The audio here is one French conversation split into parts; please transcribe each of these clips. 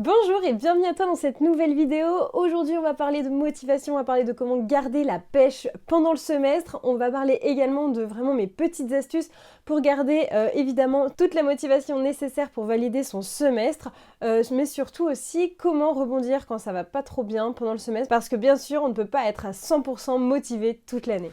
Bonjour et bienvenue à toi dans cette nouvelle vidéo. Aujourd'hui on va parler de motivation, on va parler de comment garder la pêche pendant le semestre. On va parler également de vraiment mes petites astuces pour garder évidemment toute la motivation nécessaire pour valider son semestre. Mais surtout aussi comment rebondir quand ça va pas trop bien pendant le semestre. Parce que bien sûr on ne peut pas être à 100% motivé toute l'année.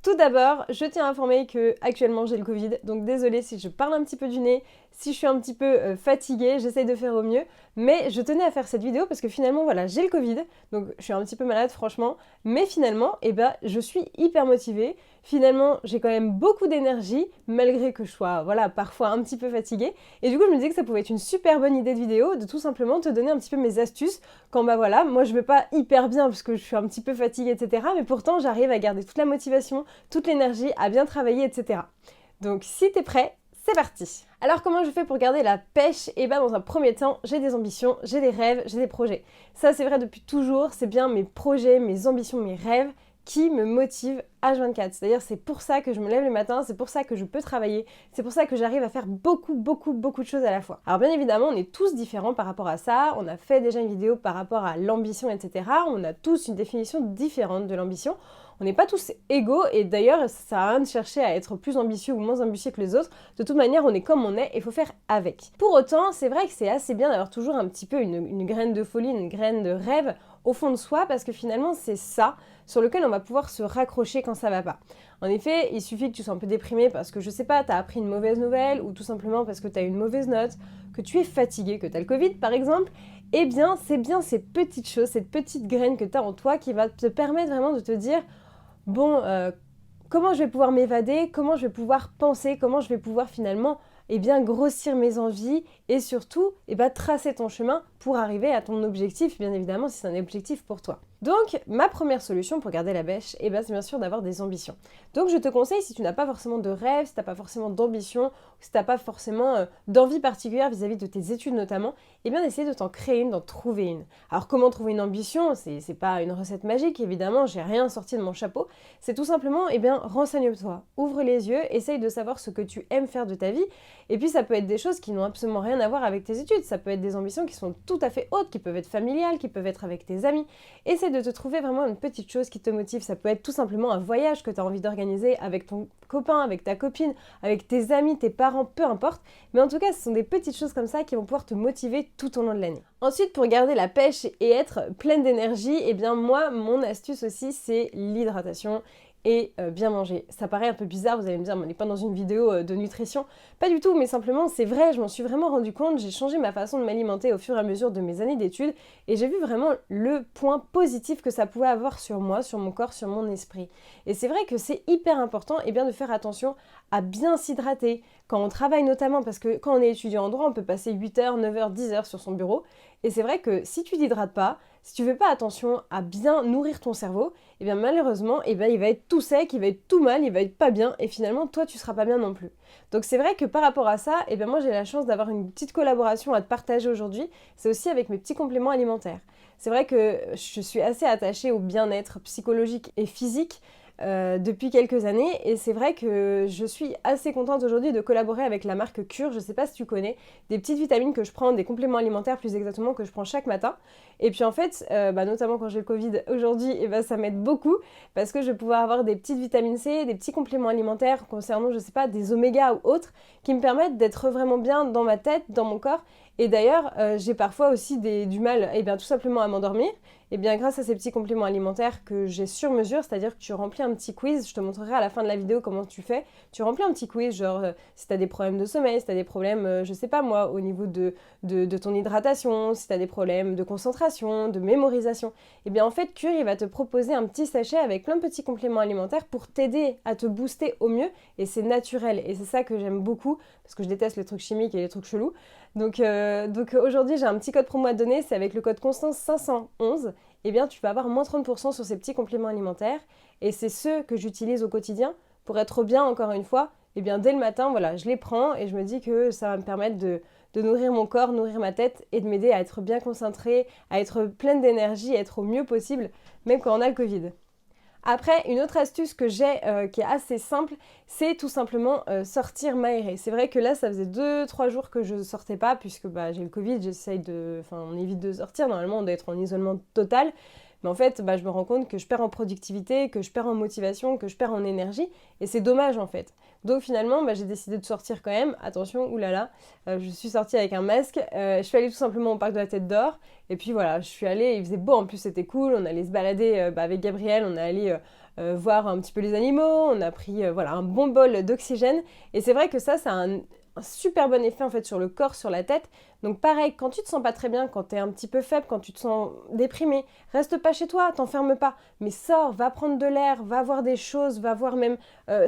Tout d'abord, je tiens à informer que actuellement j'ai le Covid, donc désolée si je parle un petit peu du nez, si je suis un petit peu fatiguée, j'essaye de faire au mieux, mais je tenais à faire cette vidéo parce que finalement voilà, j'ai le Covid, donc je suis un petit peu malade franchement, mais finalement, je suis hyper motivée. Finalement, j'ai quand même beaucoup d'énergie, malgré que je sois voilà, parfois un petit peu fatiguée, et du coup je me disais que ça pouvait être une super bonne idée de vidéo, de tout simplement te donner un petit peu mes astuces, quand voilà, moi je vais pas hyper bien parce que je suis un petit peu fatiguée, etc., mais pourtant j'arrive à garder toute la motivation, toute l'énergie, à bien travailler, etc. Donc si t'es prêt, c'est parti. Alors comment je fais pour garder la pêche? Et dans un premier temps, j'ai des ambitions, j'ai des rêves, j'ai des projets. Ça c'est vrai depuis toujours, c'est bien mes projets, mes ambitions, mes rêves qui me motivent H24. C'est-à-dire c'est pour ça que je me lève le matin, c'est pour ça que je peux travailler, c'est pour ça que j'arrive à faire beaucoup de choses à la fois. Alors bien évidemment, on est tous différents par rapport à ça, on a fait déjà une vidéo par rapport à l'ambition, etc. On a tous une définition différente de l'ambition. On n'est pas tous égaux et d'ailleurs ça sert à rien de chercher à être plus ambitieux ou moins ambitieux que les autres. De toute manière on est comme on est et il faut faire avec. Pour autant c'est vrai que c'est assez bien d'avoir toujours un petit peu une graine de folie, une graine de rêve au fond de soi parce que finalement c'est ça sur lequel on va pouvoir se raccrocher quand ça va pas. En effet, il suffit que tu sois un peu déprimé parce que je sais pas, t'as appris une mauvaise nouvelle ou tout simplement parce que t'as une mauvaise note, que tu es fatigué, que t'as le Covid par exemple. Eh bien, c'est bien ces petites choses, cette petite graine que t'as en toi qui va te permettre vraiment de te dire bon, comment je vais pouvoir m'évader, comment je vais pouvoir penser, comment je vais pouvoir finalement grossir mes envies et surtout tracer ton chemin pour arriver à ton objectif, bien évidemment si c'est un objectif pour toi. Donc ma première solution pour garder la bêche, c'est bien sûr d'avoir des ambitions. Donc je te conseille, si tu n'as pas forcément de rêve, si tu n'as pas forcément d'ambition, si tu n'as pas forcément d'envie particulière vis-à-vis de tes études notamment, d'essayer de t'en créer une, d'en trouver une. Alors comment trouver une ambition? C'est pas une recette magique, évidemment, j'ai rien sorti de mon chapeau. C'est tout simplement, renseigne-toi, ouvre les yeux, essaye de savoir ce que tu aimes faire de ta vie. Et puis ça peut être des choses qui n'ont absolument rien à voir avec tes études, ça peut être des ambitions qui sont tout à fait hautes, qui peuvent être familiales, qui peuvent être avec tes amis. Essaye de te trouver vraiment une petite chose qui te motive, ça peut être tout simplement un voyage que tu as envie d'organiser avec ton copain, avec ta copine, avec tes amis, tes parents, peu importe. Mais en tout cas, ce sont des petites choses comme ça qui vont pouvoir te motiver tout au long de l'année. Ensuite, pour garder la pêche et être pleine d'énergie, moi, mon astuce aussi, c'est l'hydratation et bien manger. Ça paraît un peu bizarre, vous allez me dire, mais on n'est pas dans une vidéo de nutrition. Pas du tout, mais simplement, c'est vrai, je m'en suis vraiment rendu compte, j'ai changé ma façon de m'alimenter au fur et à mesure de mes années d'études, et j'ai vu vraiment le point positif que ça pouvait avoir sur moi, sur mon corps, sur mon esprit. Et c'est vrai que c'est hyper important de faire attention à bien s'hydrater, quand on travaille notamment, parce que quand on est étudiant en droit, on peut passer 8 heures, 9 heures, 10 heures sur son bureau, et c'est vrai que si tu t'hydrates pas, si tu fais pas attention à bien nourrir ton cerveau, malheureusement, il va être tout sec, il va être tout mal, il va être pas bien, et finalement, toi, tu seras pas bien non plus. Donc c'est vrai que par rapport à ça, moi j'ai la chance d'avoir une petite collaboration à te partager aujourd'hui, c'est aussi avec mes petits compléments alimentaires. C'est vrai que je suis assez attachée au bien-être psychologique et physique, depuis quelques années et c'est vrai que je suis assez contente aujourd'hui de collaborer avec la marque Cure, je sais pas si tu connais, des petites vitamines que je prends, des compléments alimentaires plus exactement que je prends chaque matin et puis en fait, notamment quand j'ai le Covid aujourd'hui, ça m'aide beaucoup parce que je vais pouvoir avoir des petites vitamines C, des petits compléments alimentaires concernant, je sais pas, des oméga ou autres qui me permettent d'être vraiment bien dans ma tête, dans mon corps et d'ailleurs, j'ai parfois aussi du mal tout simplement à m'endormir. Et bien grâce à ces petits compléments alimentaires que j'ai sur mesure, c'est-à-dire que tu remplis un petit quiz, je te montrerai à la fin de la vidéo comment tu fais, tu remplis un petit quiz, genre si tu as des problèmes de sommeil, si tu as des problèmes, je sais pas moi, au niveau de ton hydratation, si tu as des problèmes de concentration, de mémorisation, et bien en fait Cure il va te proposer un petit sachet avec plein de petits compléments alimentaires pour t'aider à te booster au mieux, et c'est naturel, et c'est ça que j'aime beaucoup, parce que je déteste les trucs chimiques et les trucs chelous. Donc aujourd'hui j'ai un petit code promo à te donner, c'est avec le code Constance 511, tu vas avoir moins 30% sur ces petits compléments alimentaires et c'est ceux que j'utilise au quotidien pour être bien encore une fois. Dès le matin, voilà, je les prends et je me dis que ça va me permettre de nourrir mon corps, nourrir ma tête et de m'aider à être bien concentrée, à être pleine d'énergie, à être au mieux possible, même quand on a le Covid. Après, une autre astuce que j'ai qui est assez simple, c'est tout simplement sortir m'aérer. C'est vrai que là, ça faisait 2-3 jours que je sortais pas, puisque j'ai le Covid, on évite de sortir, normalement on doit être en isolement total. Mais en fait, je me rends compte que je perds en productivité, que je perds en motivation, que je perds en énergie, et c'est dommage en fait. Donc finalement, j'ai décidé de sortir quand même. Attention, oulala, je suis sortie avec un masque. Je suis allée tout simplement au parc de la Tête d'Or. Et puis voilà, je suis allée, il faisait beau, en plus c'était cool. On allait se balader avec Gabriel, on est allé voir un petit peu les animaux. On a pris un bon bol d'oxygène. Et c'est vrai que ça a un super bon effet en fait sur le corps, sur la tête. Donc pareil, quand tu te sens pas très bien, quand tu es un petit peu faible, quand tu te sens déprimé, reste pas chez toi, t'enferme pas, mais sors, va prendre de l'air, va voir des choses, va voir même...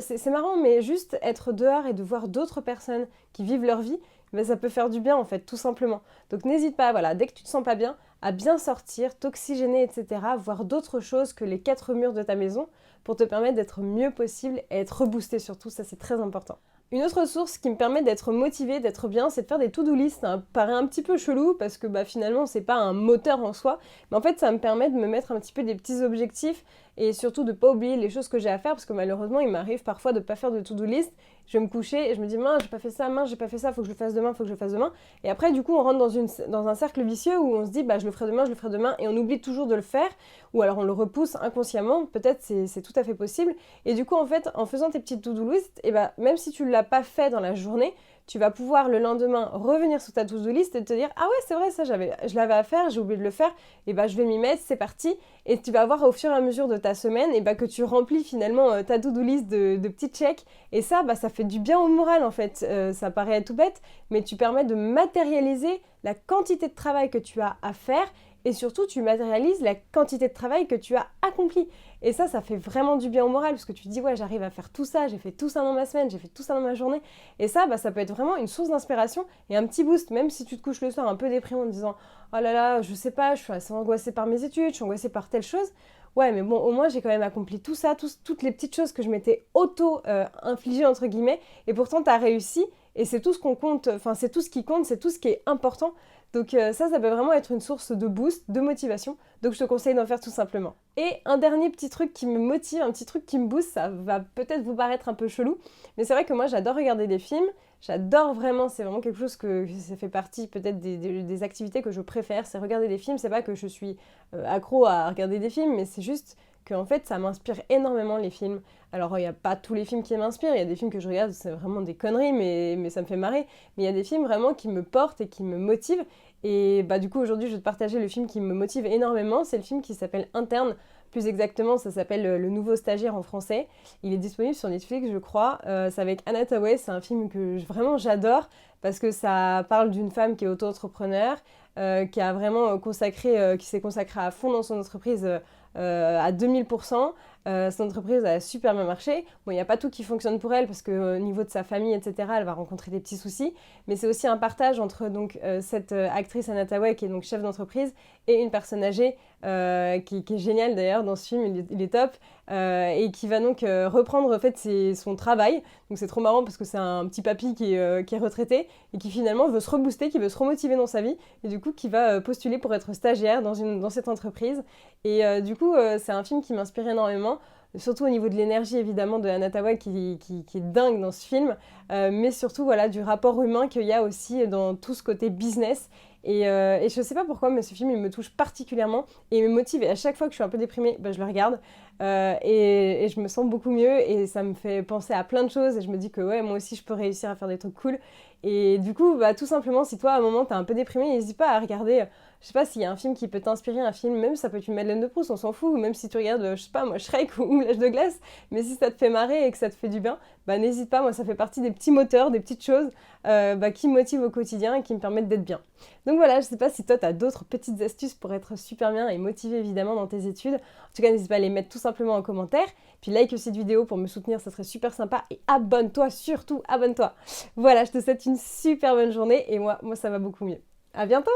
c'est marrant, mais juste être dehors et de voir d'autres personnes qui vivent leur vie, ça peut faire du bien en fait, tout simplement. Donc n'hésite pas, voilà, dès que tu te sens pas bien, à bien sortir, t'oxygéner, etc., voir d'autres choses que les 4 murs de ta maison pour te permettre d'être mieux possible et être reboosté surtout, ça c'est très important. Une autre source qui me permet d'être motivée, d'être bien, c'est de faire des to-do list. Ça paraît un petit peu chelou parce que finalement c'est pas un moteur en soi, mais en fait ça me permet de me mettre un petit peu des petits objectifs et surtout de pas oublier les choses que j'ai à faire parce que malheureusement il m'arrive parfois de pas faire de to-do list. Je vais me coucher et je me dis mince j'ai pas fait ça, faut que je le fasse demain, faut que je le fasse demain. Et après du coup on rentre dans un cercle vicieux où on se dit je le ferai demain et on oublie toujours de le faire ou alors on le repousse inconsciemment, peut-être c'est tout à fait possible. Et du coup en fait en faisant tes petites to-do list, même si tu l'as pas fait dans la journée, tu vas pouvoir le lendemain revenir sur ta to-do list et te dire ah ouais c'est vrai ça je l'avais à faire, j'ai oublié de le faire, et je vais m'y mettre, c'est parti. Et tu vas voir au fur et à mesure de ta semaine que tu remplis finalement ta to-do list de petits checks et ça fait du bien au moral en fait. Ça paraît tout bête mais tu permets de matérialiser la quantité de travail que tu as à faire et surtout tu matérialises la quantité de travail que tu as accompli. Et ça fait vraiment du bien au moral parce que tu te dis ouais j'arrive à faire tout ça, j'ai fait tout ça dans ma semaine, j'ai fait tout ça dans ma journée. Et ça, ça peut être vraiment une source d'inspiration et un petit boost, même si tu te couches le soir un peu déprimé en te disant oh là là, je sais pas, je suis assez angoissée par mes études, je suis angoissée par telle chose. Ouais, mais bon, au moins j'ai quand même accompli tout ça, toutes les petites choses que je m'étais auto-infligées entre guillemets, et pourtant t'as réussi, et c'est tout ce qu'on compte, c'est tout ce qui compte, c'est tout ce qui est important. Donc ça peut vraiment être une source de boost, de motivation, donc je te conseille d'en faire tout simplement. Et un dernier petit truc qui me motive, un petit truc qui me booste, ça va peut-être vous paraître un peu chelou, mais c'est vrai que moi j'adore regarder des films, j'adore vraiment, c'est vraiment quelque chose que ça fait partie peut-être des activités que je préfère, c'est regarder des films, c'est pas que je suis accro à regarder des films, mais c'est juste qu'en fait ça m'inspire énormément les films. Alors il n'y a pas tous les films qui m'inspirent, il y a des films que je regarde, c'est vraiment des conneries, mais ça me fait marrer, mais il y a des films vraiment qui me portent et qui me motivent, et du coup aujourd'hui je vais te partager le film qui me motive énormément, c'est le film qui s'appelle Interne. Plus exactement, ça s'appelle Le Nouveau Stagiaire en français. Il est disponible sur Netflix, je crois. C'est avec Anna Hathaway. C'est un film que vraiment j'adore parce que ça parle d'une femme qui est auto-entrepreneur, qui a vraiment qui s'est consacrée à fond dans son entreprise à 2000%. Son entreprise a super bien marché. Bon, il n'y a pas tout qui fonctionne pour elle parce qu'au niveau de sa famille, etc., elle va rencontrer des petits soucis. Mais c'est aussi un partage entre cette actrice Anna Hathaway qui est donc chef d'entreprise et une personne âgée qui est géniale d'ailleurs dans ce film, il est top, et qui va donc reprendre en fait son travail. Donc c'est trop marrant parce que c'est un petit papy qui est retraité et qui finalement veut se rebooster, qui veut se remotiver dans sa vie et du coup qui va postuler pour être stagiaire dans cette entreprise. Et du coup c'est un film qui m'inspire énormément. Surtout au niveau de l'énergie évidemment de Anna Hathaway qui est dingue dans ce film, mais surtout du rapport humain qu'il y a aussi dans tout ce côté business. Et je sais pas pourquoi, mais ce film il me touche particulièrement et il me motive. Et à chaque fois que je suis un peu déprimée, je le regarde et je me sens beaucoup mieux et ça me fait penser à plein de choses et je me dis que ouais, moi aussi je peux réussir à faire des trucs cool. Et du coup, tout simplement, si toi à un moment t'es un peu déprimé, n'hésite pas à regarder. Je sais pas s'il y a un film qui peut t'inspirer, un film, même ça peut être une Madeleine de Proust, on s'en fout, ou même si tu regardes, je sais pas moi, Shrek ou L'Âge de glace, mais si ça te fait marrer et que ça te fait du bien, n'hésite pas, moi ça fait partie des petits moteurs, des petites choses qui me motivent au quotidien et qui me permettent d'être bien. Donc voilà, je sais pas si toi t'as d'autres petites astuces pour être super bien et motivé évidemment dans tes études. En tout cas, n'hésite pas à les mettre tout simplement en commentaire, puis like cette vidéo pour me soutenir, ça serait super sympa, et abonne-toi, surtout abonne-toi. Voilà, je te souhaite une super bonne journée et moi ça va beaucoup mieux. À bientôt!